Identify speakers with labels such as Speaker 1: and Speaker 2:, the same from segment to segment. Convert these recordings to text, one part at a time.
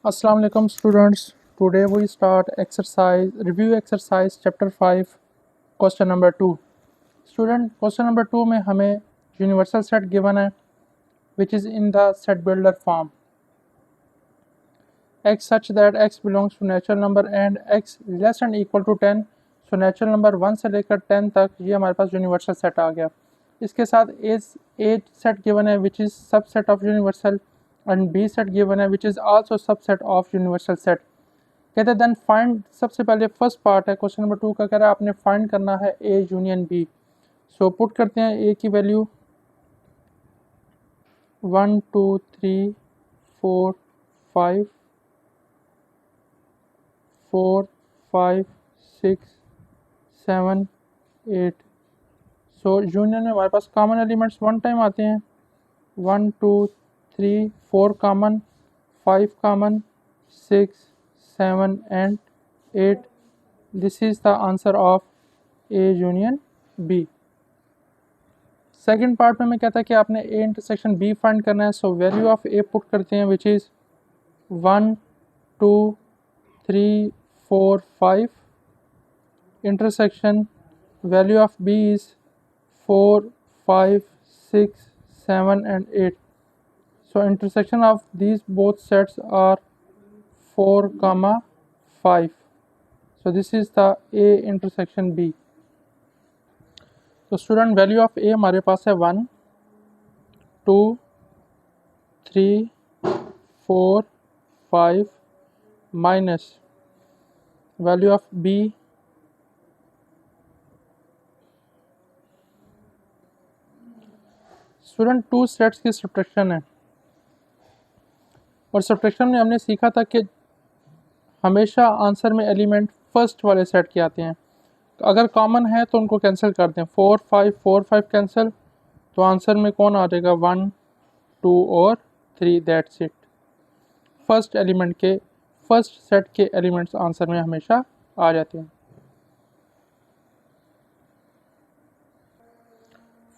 Speaker 1: Assalamu alaikum students. Today we start review exercise chapter 5 question number 2. Student, question number 2 में हमें universal set given है which is in the set builder form. X such that x belongs to natural number and x less than equal to 10. So natural number 1 से लेकर 10 तक ये हमारे पास universal set आ गया. इसके साथ A set given है which is subset of universal and B set given है which is also subset of universal set. कहते हैं देन फाइंड, सबसे पहले फर्स्ट पार्ट है क्वेश्चन नंबर 2 का, कह रहा है आपने फाइंड करना है A union B. So put करते हैं A की वैल्यू 1 2 3 4 5 4 5 6 7 8. सो यूनियन में हमारे पास कॉमन एलिमेंट्स वन टाइम आते हैं. 1 2 3 4 common, 5 common, 6 7 and 8. This is the answer of A union B. Second part में हमें कहता है कि आपने A इंटरसेक्शन B फाइंड करना है. सो वैल्यू ऑफ A पुट करते हैं which is 1 2 3 4 5. Intersection value of B is 4 5 6 7 and 8. So intersection of these both sets are 4 comma 5. So this is the A intersection B. तो student value of A हमारे पास है 1 2 3 4 5 minus value of B student two sets की subtraction है. और subtraction में हमने सीखा था कि हमेशा आंसर में एलिमेंट फर्स्ट वाले सेट के आते हैं. अगर कॉमन है तो उनको कैंसिल कर दें. 4 5 कैंसिल, तो आंसर में कौन आ जाएगा 1 2 और 3. That's it. फर्स्ट एलिमेंट के फर्स्ट सेट के एलिमेंट्स आंसर में हमेशा आ जाते हैं.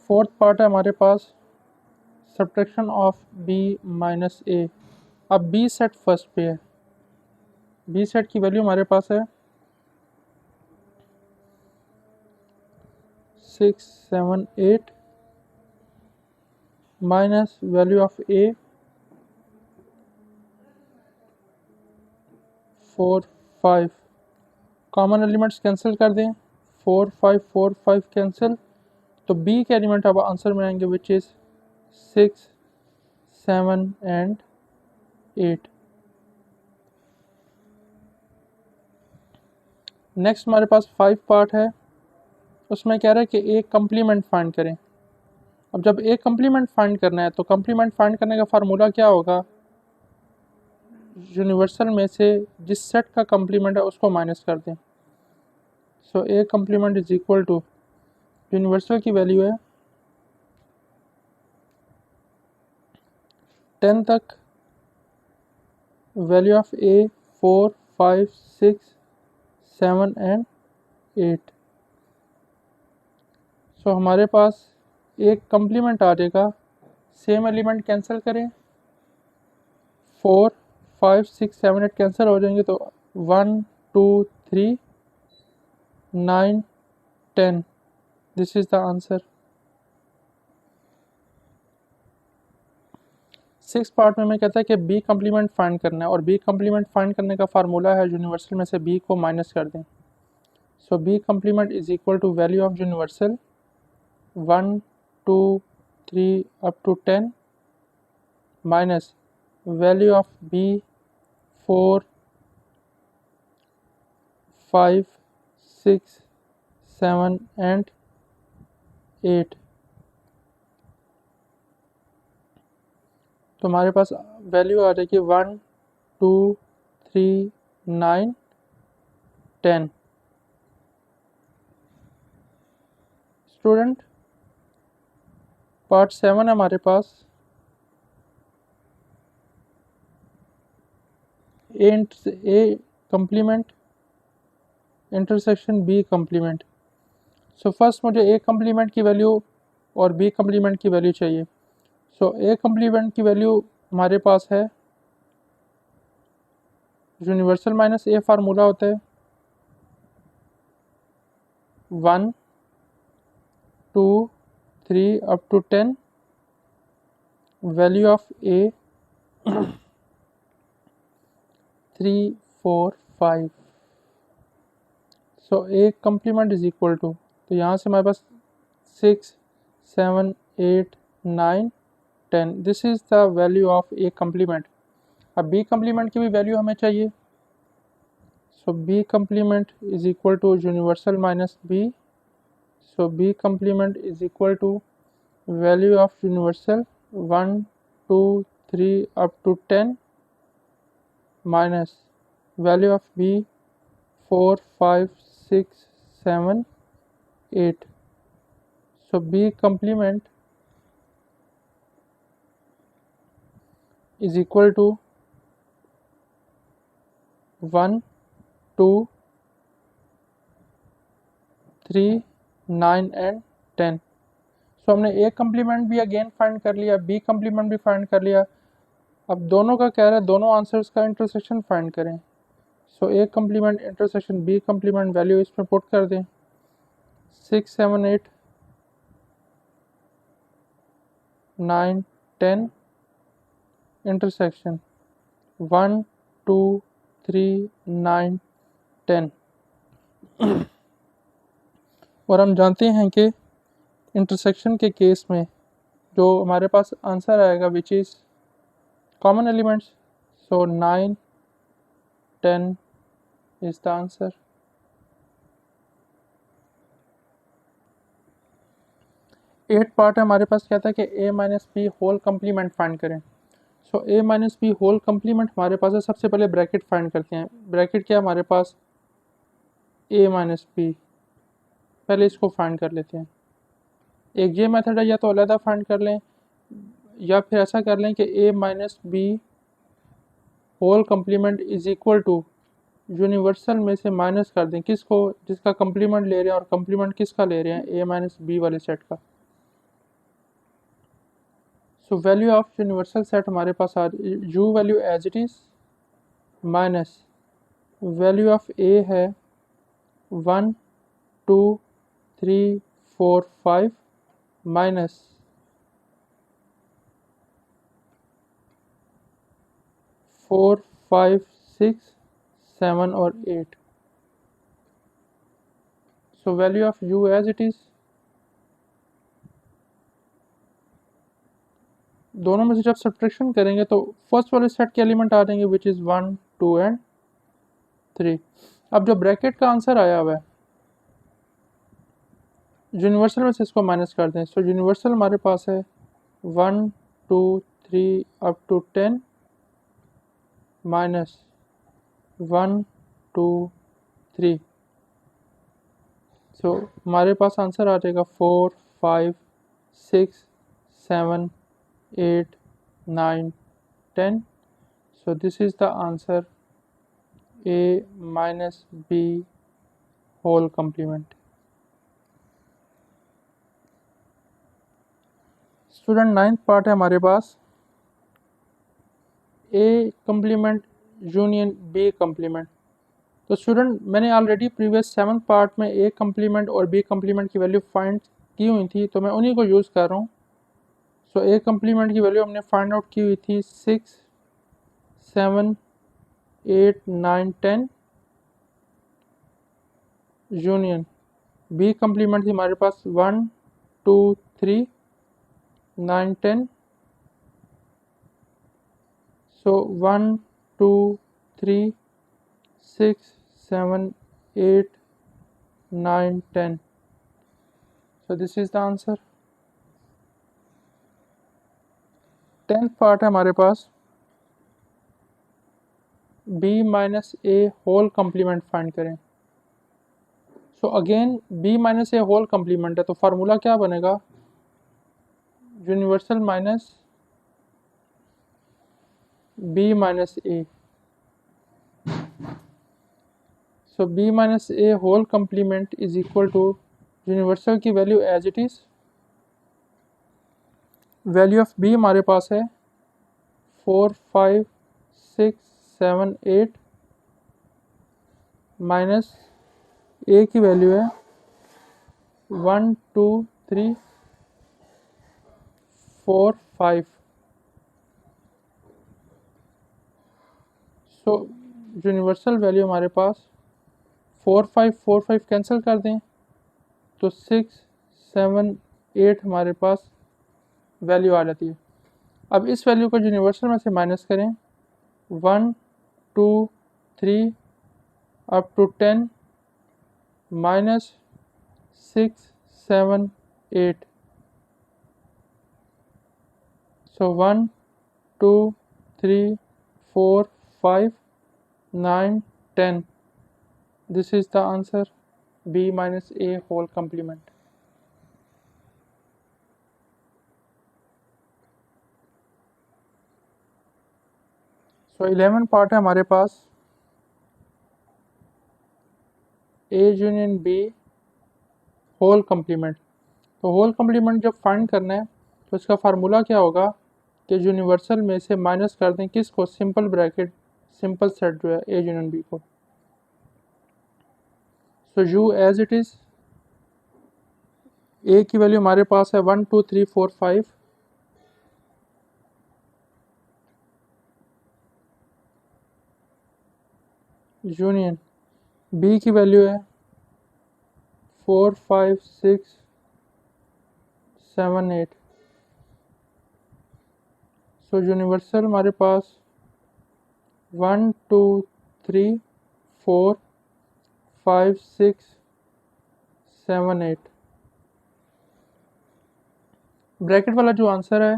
Speaker 1: फोर्थ पार्ट है हमारे पास subtraction of B minus A. अब B सेट फर्स्ट पे है. B सेट की वैल्यू हमारे पास है 6 7 8 minus value of A 4 5. Common elements cancel कर दें. 4 5 कैंसिल, तो B के एलिमेंट अब आंसर में आएंगे विच इज़ 6 7 and 8. नेक्स्ट हमारे पास 5 पार्ट है. उसमें कह रहा है कि एक कम्प्लीमेंट फाइंड करें. अब जब एक कम्प्लीमेंट फाइंड करना है तो कम्प्लीमेंट फाइंड करने का फार्मूला क्या होगा, यूनिवर्सल में से जिस सेट का कम्प्लीमेंट है उसको माइनस कर दें. So A complement is equal to universal की वैल्यू है 10 तक, value of A 4 5 6 7 and 8. So हमारे पास एक कम्प्लीमेंट आ जाएगा. सेम एलिमेंट कैंसिल करें. 4 5 6 7 8 कैंसिल हो जाएंगे, तो 1 2 3 9 10. This is the answer. 6 part में हमें कहता है कि B कम्प्लीमेंट फाइंड करना है. और B कम्प्लीमेंट फाइंड करने का फार्मूला है यूनिवर्सल में से B को माइनस कर दें. So B complement is equal to value of universal 1 2 3 up to 10 minus value of B 4 5 6 7 and 8. तो हमारे पास वैल्यू आ जाएगी 1 2 3 9 10. स्टूडेंट पार्ट 7 है हमारे पास. A complement intersection B complement. So first मुझे A कम्प्लीमेंट की वैल्यू और B कम्प्लीमेंट की वैल्यू चाहिए. सो A कम्प्लीमेंट की वैल्यू हमारे पास है यूनिवर्सल माइनस ए फार्मूला होता है 1 2 3 up to 10, value of A 3 4 5। So A complement is equal to, तो यहाँ से हमारे पास 6 7 8 9 10, this is the value of A complement. अब बी कम्प्लीमेंट की भी वैल्यू हमें चाहिए, so B complement is equal to universal minus B, so B complement is equal to value of universal 1 2 3 up to 10 minus value of B 4 5 6 7 8। So B complement is equal to 1 2 3 9 and 10। So हमने A complement भी again find कर लिया, B complement भी find कर लिया। अब दोनों का कह रहा है दोनों आंसर्स का इंटरसेक्शन फाइंड करें। So A complement intersection B complement value इसमें पुट कर दें 6 7 8 9 10 इंटरसेक्शन 1 2 3 9 10। और हम जानते हैं कि इंटरसेक्शन के केस में जो हमारे पास आंसर आएगा which is common elements, so 9 10 is the answer. Eighth part है हमारे पास, कहता है कि A minus B whole complement find करें। So A minus B whole complement हमारे पास है, सबसे पहले ब्रैकेट फाइंड करते हैं। ब्रैकेट क्या हमारे पास ए माइनस बी, पहले इसको फाइंड कर लेते हैं। एक ये मेथड है, या तो अलहदा फाइंड कर लें या फिर ऐसा कर लें कि A minus B whole complement is equal to universal में से माइनस कर दें किसको, जिसका कम्प्लीमेंट ले रहे हैं, और कम्प्लीमेंट किसका ले रहे हैं ए माइनस बी वाले सेट का। So value of universal set हमारे पास आ U value as it is minus value of A है 1 2 3 4 5 माइनस 4 5 6 7 और 8। So value of U as it is, दोनों में से जब सब्ट्रैक्शन करेंगे तो फर्स्ट वाले सेट के एलिमेंट आ जाएंगे विच इज़ 1 2 एंड 3। अब जो ब्रैकेट का आंसर आया हुआ है यूनिवर्सल में से इसको माइनस कर दें। सो यूनिवर्सल हमारे पास है 1 2 3 अप टू 10 माइनस 1 2 3। सो हमारे पास आंसर आ जाएगा 4 5 6 7 8 9 10। So this is the answer A minus B whole complement. Student ninth part है हमारे पास A complement union B complement. तो स्टूडेंट मैंने ऑलरेडी प्रीवियस 7th पार्ट में ए कम्प्लीमेंट और बी कम्प्लीमेंट की वैल्यू फाइंड की हुई थी, तो मैं उन्हीं को यूज़ कर रहा हूँ। सो ए कम्प्लीमेंट की वैल्यू हमने फाइंड आउट की हुई थी 6 7 8 9 10 यूनियन बी कम्प्लीमेंट थी हमारे पास 1 2 3 9 10। So 1 2 3 6 7 8 9 10। So this is the answer. 10th part है हमारे पास b minus A whole complement find करें। So again b minus A whole complement है, तो फार्मूला क्या बनेगा यूनिवर्सल माइनस b minus A. So b minus A whole complement is equal to universal की value as it is, value of b हमारे पास है 4 5 6 7 8 माइनस ए की वैल्यू है 1 2 3 4 5। सो यूनिवर्सल वैल्यू हमारे पास 4 5 कैंसिल कर दें तो 6 7 8 हमारे पास वैल्यू आ जाती है। अब इस वैल्यू को यूनिवर्सल में से माइनस करें 1 2 3 up to 10 minus 6 7 8। So 1 2 3 4 5 9 10। This is the answer, b minus a whole complement. So 11 part है हमारे पास a union b whole complement. तो होल कम्प्लीमेंट जब फाइंड करना है तो इसका फार्मूला क्या होगा कि यूनिवर्सल में से माइनस कर दें किसको, सिंपल ब्रैकेट सिंपल सेट जो है a यूनियन b को। So u as it is, a की वैल्यू हमारे पास है 1 2 3 4 5, यूनियन b की वैल्यू है 4 5 6 7 8। सो यूनिवर्सल हमारे पास 1 2 3 4 5 6 7 8। ब्रैकेट वाला जो आंसर है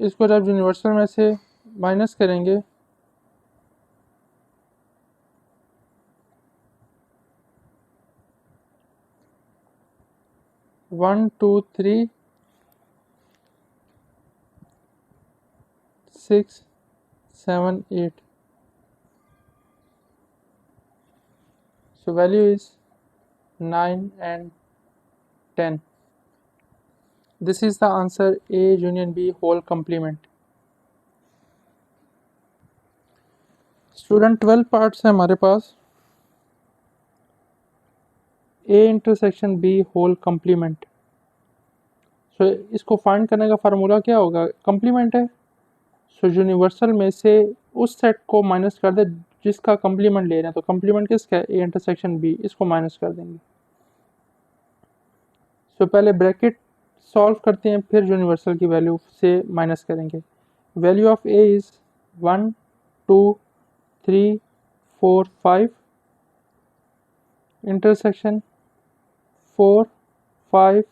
Speaker 1: इसको जब यूनिवर्सल में से माइनस करेंगे 1 2 3 6 7 8। So value is 9 and 10. This is the answer, A union B whole complement. Student 12 parts हैं हमारे पास A intersection B whole complement. So इसको फाइंड करने का फार्मूला क्या होगा, कम्प्लीमेंट है। सो यूनिवर्सल में से उस सेट को माइनस कर दे जिसका कम्प्लीमेंट ले रहे हैं। तो कम्प्लीमेंट किसका है, A इंटरसेक्शन B, इसको माइनस कर देंगे। सो पहले ब्रैकेट सॉल्व करते हैं फिर यूनिवर्सल की वैल्यू से माइनस करेंगे। Value of A is 1 2 3 4 5 intersection 4 5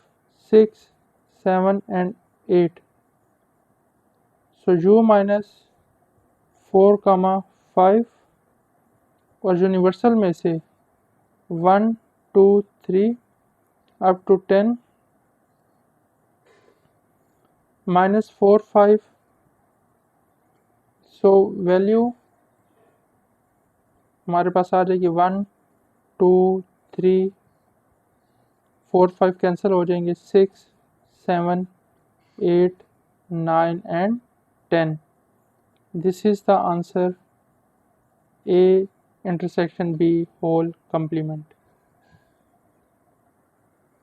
Speaker 1: 6 7 and 8। So u minus 4 5 और यूनिवर्सल में से 1 2 3 up to 10 minus 4 5। So value हमारे पास आ जाएगी 1 2 3 4 5 कैंसिल हो जाएंगे 6 7 8 9 and 10। This is the answer, A intersection B whole complement.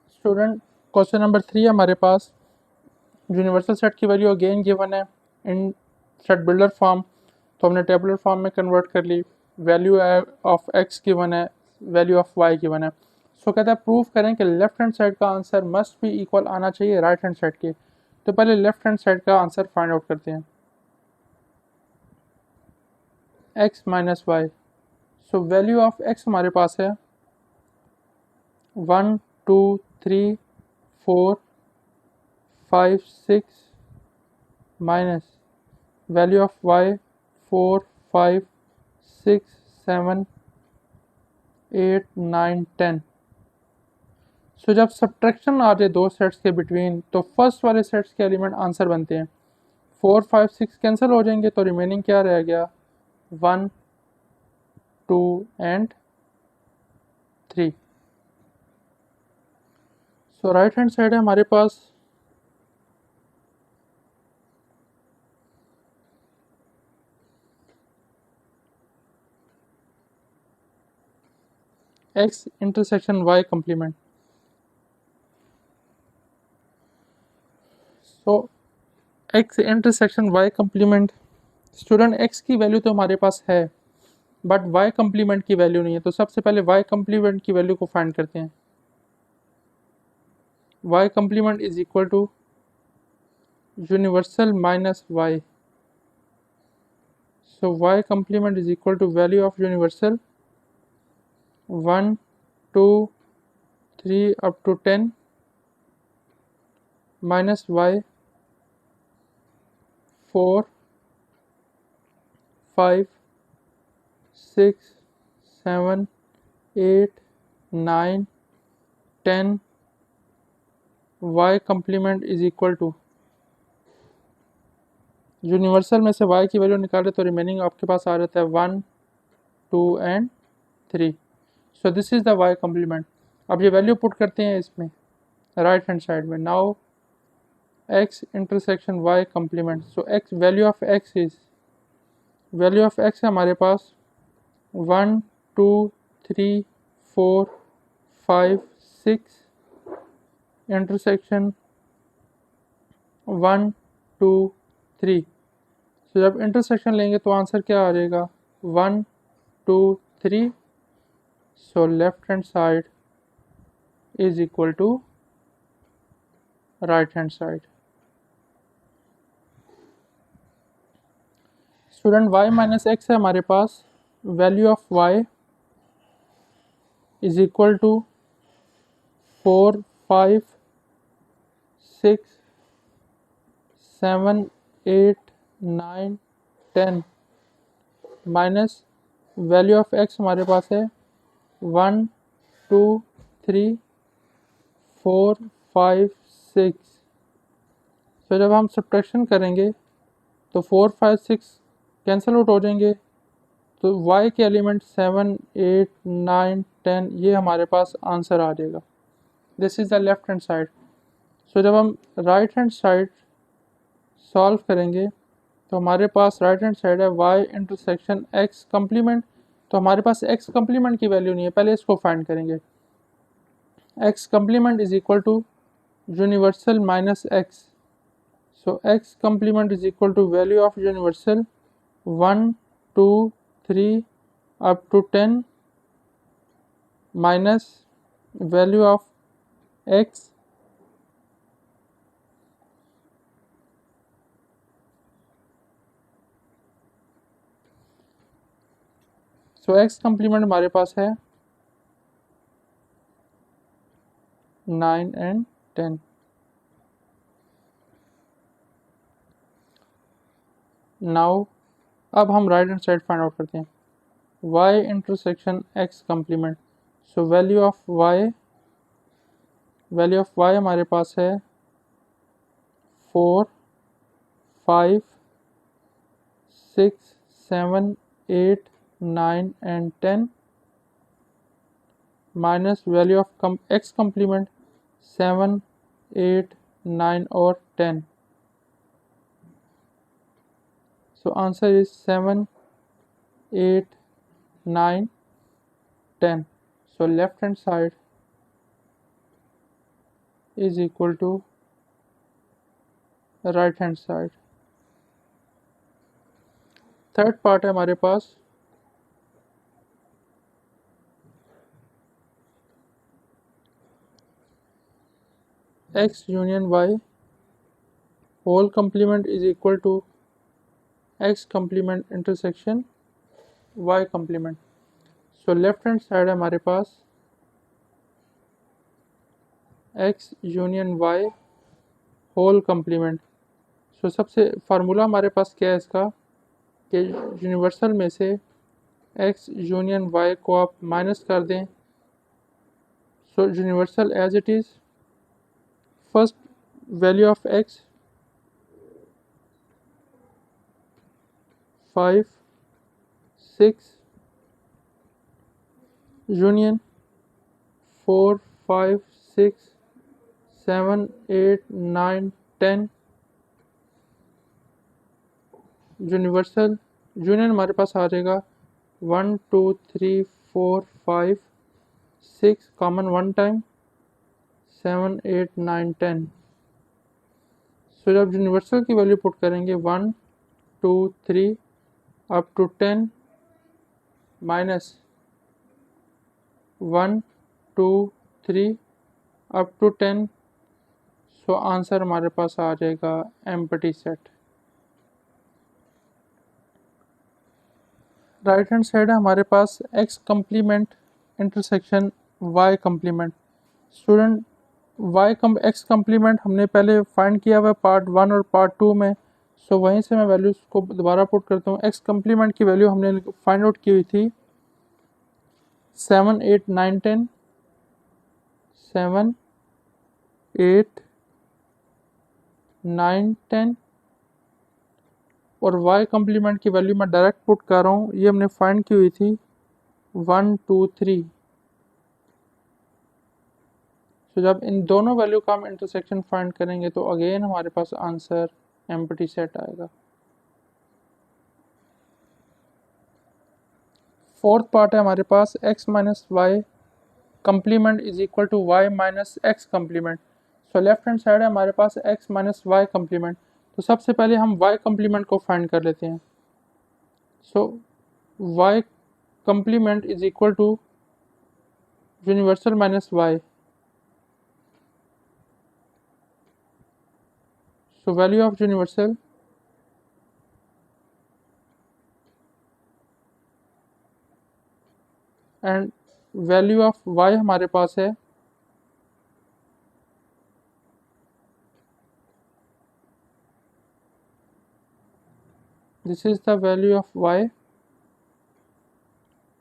Speaker 1: Student question number 3 हमारे पास यूनिवर्सल सेट की वैल्यू अगेन गिवन है इन सेट बिल्डर फॉर्म, तो हमने टेबुलर फॉर्म में कन्वर्ट कर ली। वैल्यू ऑफ x गिवन है, वैल्यू ऑफ y गिवन है। सो कहता है प्रूव करें कि लेफ्ट हैंड साइड का आंसर मस्ट भी इक्वल आना चाहिए राइट हैंड साइड के। तो पहले लेफ्ट हैंड साइड का आंसर फाइंड आउट करते हैं, x minus Y. So value of x हमारे पास है 1 2 3 4 5 6 माइनस वैल्यू ऑफ y 4 5 6 7 8 9 10। सो जब सब्ट्रैक्शन आ जाए दो सेट्स के बिटवीन तो फर्स्ट वाले सेट्स के एलिमेंट आंसर बनते हैं। 4 5 6 कैंसिल हो जाएंगे तो रिमेनिंग क्या रह गया, 1 2 and 3। So right hand side है हमारे पास x intersection y complement. So x intersection y complement, student x की वैल्यू तो हमारे पास है बट y कम्प्लीमेंट की वैल्यू नहीं है, तो सबसे पहले y कम्प्लीमेंट की वैल्यू को फाइंड करते हैं। y complement is equal to universal minus y, so y complement is equal to value of universal 1 2 3 up to 10 minus y 4 5 6 7 8 9 10 y complement is equal to, universal में से y की value निकाले तो remaining आपके पास आ जाता है 1 2 and 3। So this is the y complement. अब ये वैल्यू पुट करते हैं इसमें राइट हैंड साइड में। Now x intersection y complement, so x value of x is, value of x है हमारे पास 1 2 3 4 5 6 इंटरसेक्शन 1 2 3। तो जब इंटरसेक्शन लेंगे तो आंसर क्या आ जाएगा 1 2 3। So left hand side is equal to right hand side. Student y minus x है हमारे पास, value of y is equal to 4 5 6 7 8 9 10 minus value of x हमारे पास है 1 2 3 4 5 6। तो जब हम सब्ट्रैक्शन करेंगे तो 4 5 6 कैंसिल आउट हो जाएंगे, तो y के एलिमेंट 7 8 9 10 ये हमारे पास आंसर आ जाएगा। This is the left hand side. So जब हम राइट हैंड साइड सॉल्व करेंगे तो हमारे पास राइट हैंड साइड है y इंटरसेक्शन x कम्प्लीमेंट, तो हमारे पास x कम्प्लीमेंट की वैल्यू नहीं है, पहले इसको फाइंड करेंगे। x complement is equal to universal minus x, so x complement is equal to value of universal 1 2 3 up to 10 minus value of x so x complement हमारे पास है 9 एंड 10। नाउ अब हम right hand side find out करते हैं y intersection x complement, so value of y हमारे पास है 4 5 6 7 8 9 and 10 minus value of x complement 7 8 9 और 10। So answer is 7 8 9 10। So left hand side is equal to right hand side। Third part है हमारे पास x union y whole complement is equal to x complement intersection y complement. So left hand side है हमारे पास x union y whole complement. So सबसे formula हमारे पास क्या है इसका कि यूनिवर्सल में से x यूनियन y को आप माइनस कर दें, so universal as it is, first value of x 5 6 union 4 5 6 7 8 9 10 universal union हमारे पास आ जाएगा 1 2 3 4 5 6 कॉमन वन टाइम, 7 8 9 10। सो जब यूनिवर्सल की वैल्यू पुट करेंगे 1 2 3 up to 10 minus 1 2 3 up to 10, so answer हमारे पास आ जाएगा empty set. Right hand side है हमारे पास x complement intersection y complement. Student x complement हमने पहले फाइंड किया हुआ पार्ट 1 और पार्ट 2 में, सो वहीं से मैं वैल्यूज़ को दोबारा पुट करता हूँ। x कम्प्लीमेंट की वैल्यू हमने फाइंड आउट की हुई थी 7 8 9 10, 7 8 9 10, और y कम्प्लीमेंट की वैल्यू मैं डायरेक्ट पुट कर रहा हूँ, ये हमने फाइंड की हुई थी 1 2 3। तो जब इन दोनों वैल्यू का हम इंटरसेक्शन फाइंड करेंगे तो अगेन हमारे पास आंसर एम्प्टी सेट आएगा। फोर्थ पार्ट है हमारे पास x minus Y complement is equal to Y minus X complement. So left hand side है हमारे पास x माइनस वाई कम्प्लीमेंट। तो सबसे पहले हम y कम्प्लीमेंट को फाइंड कर लेते हैं। So y complement is equal to universal minus Y. So value of universal and value of y हमारे पास है this is the value of y।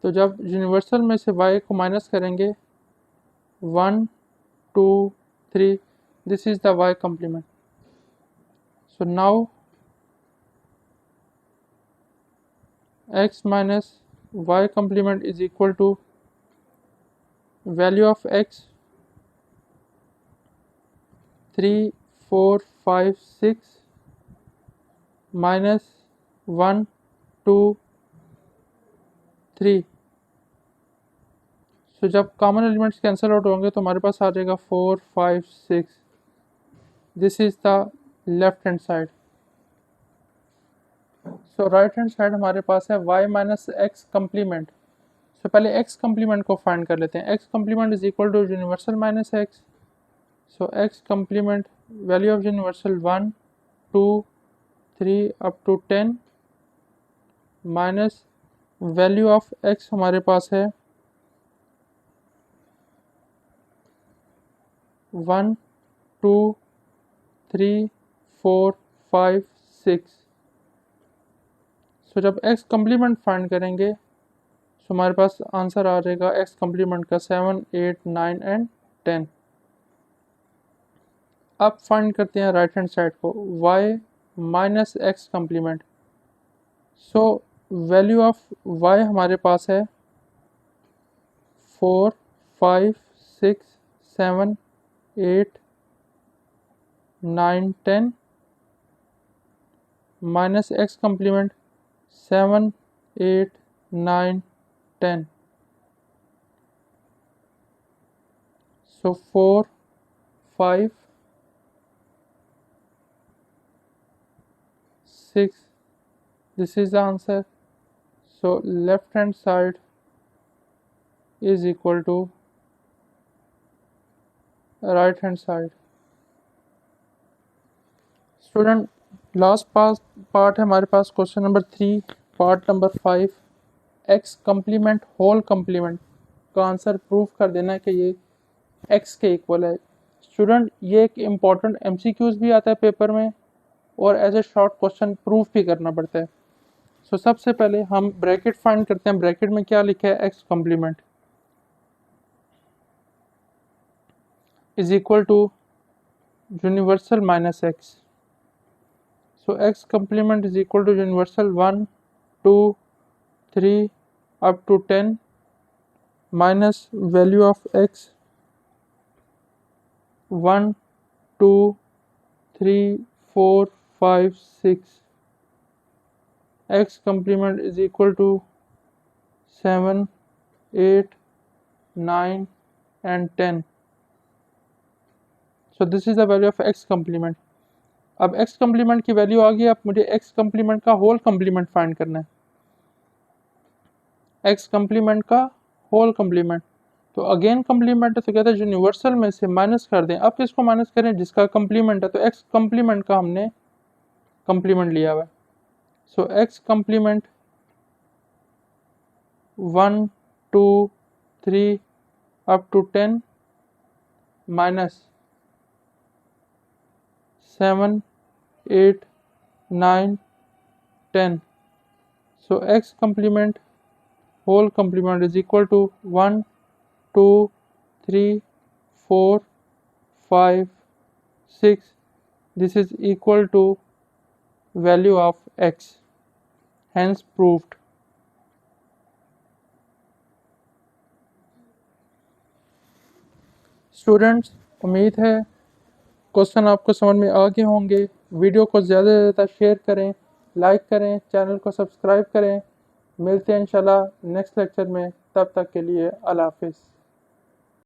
Speaker 1: तो जब यूनिवर्सल में से y को माइनस करेंगे 1 2 3, this is the y complement. So now x minus y complement is equal to value of x 3 4 5 6 minus 1 2 3। सो जब कॉमन एलिमेंट्स कैंसिल आउट होंगे तो हमारे पास आ जाएगा 4 5 6। This is the left hand side. So right hand side हमारे पास है y minus X complement. So पहले x कम्प्लीमेंट को फाइंड कर लेते हैं। x complement is equal to universal minus X. So x complement value of universal 1 2 3 up to 10 minus value of x हमारे पास है 1 2 3 4 5 6। सो जब x कम्प्लीमेंट फाइंड करेंगे सो हमारे पास आंसर आ जाएगा x कम्प्लीमेंट का 7 8 9 एंड 10। अब फाइंड करते हैं राइट हैंड साइड को y minus X complement. So value of y हमारे पास है 4 5 6 7 8 9 10 minus X complement 7 8 9 10। So 4 5 6, this is the answer. So left hand side is equal to right hand side. Student last part है हमारे पास question number 3 part number 5 x complement whole complement का answer proof कर देना है कि ये x के इक्वल है। स्टूडेंट ये एक इम्पॉर्टेंट MCQs भी आता है पेपर में और as a short question proof भी करना पड़ता है। सो सबसे पहले हम ब्रैकेट फाइंड करते हैं। ब्रैकेट में क्या लिखा है x complement is equal to universal minus X. So x complement is equal to universal 1 2 3 up to 10 minus value of x 1 2 3 4 5 6। x complement is equal to 7 8 9 and 10. So this is the value of x complement. अब x complement की value आ गई, अब मुझे x complement का whole complement find करना है। x complement का whole complement, तो अगेन complement है तो कहते हैं यूनिवर्सल में से माइनस कर दें। अब किसको माइनस करें? जिसका complement है, तो x complement का हमने complement लिया हुआ है। सो x complement 1 2 3 up to 10 minus 7 8 9 10. So x complement whole complement is equal to 1 2 3 4 5 6. This is equal to value of x, hence proved. Students, उम्मीद है क्वेश्चन आपको समझ में आ गए होंगे। वीडियो को ज़्यादा से ज़्यादा शेयर करें, लाइक करें, चैनल को सब्सक्राइब करें। मिलते हैं इंशाल्लाह नेक्स्ट लेक्चर में, तब तक के लिए अल्लाह हाफिज़।